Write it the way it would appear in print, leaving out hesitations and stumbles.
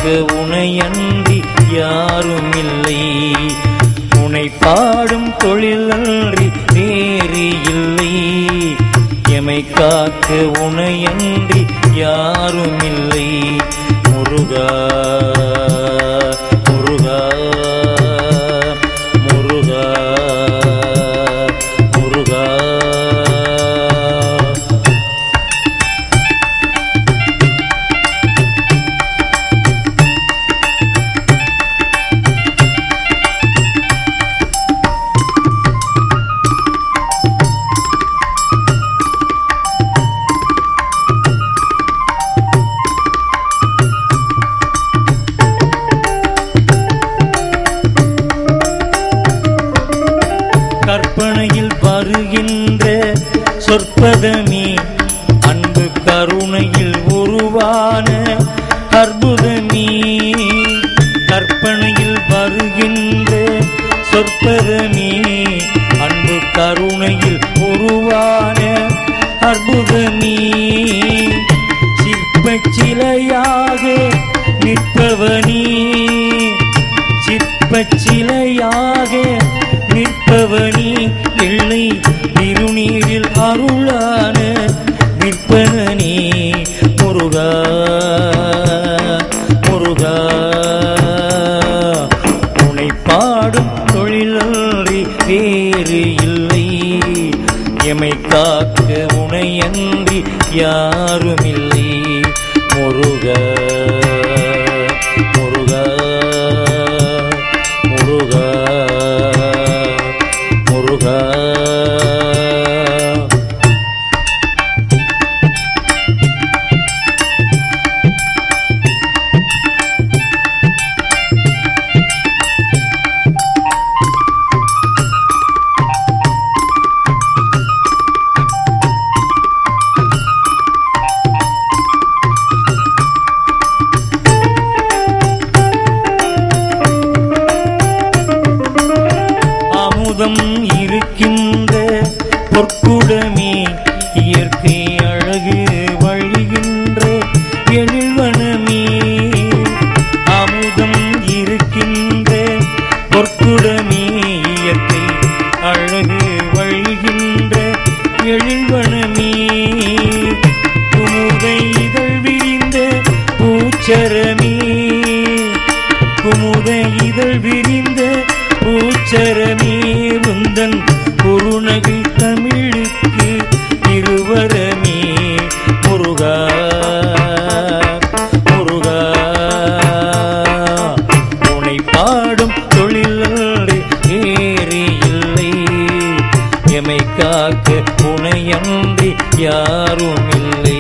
காக்க உனையன்றி யாரும் இல்லை. உனை பாடும் தொழிலன்றி வேறு இல்லை. எமை காக்க உனையன்றி யாரும் இல்லை. முருகா முருகா முருகா முருகா. கற்பனையில் வருகின்ற சொற்பதமே அன்பு கருணையில் உருவான அற்புதமே. கற்பனையில் வருகின்ற சொற்பதமே அன்பு கருணையில் உருவான அற்புதமே. சிற்பச்சிலையாக நிற்பவனே சிற்பச்சிலையாக நிற்பவனே எல்லை திருநீரில் அருளான நிற்பனே. முருகா முருகா உனை பாடும் தொழிலன்றி வேறு இல்லை. எமை காக்க உனையன்றி யாரும் இல்லை. முருகா முருகா முருகா முருகா. இருக்கின்ற பொற்குடமே இயற்கை அழகு வழிகின்ற எழில்வனமே. அமுதம் இருக்கின்ற பொற்குடமே இயற்கை அழகு வழிகின்ற எழில்வனமே. குமுத இதழ் விரிந்த பூச்சரமே குமுத இதழ் விரிந்த பூச்சரமே. முந்தன் குறுநகை தமிழுக்கு இருவரமே. முருகா முருகா உனை பாடும் தொழிலன்றி வேறு இல்லை. எமை காக்க உனையன்றி யாரும் இல்லை.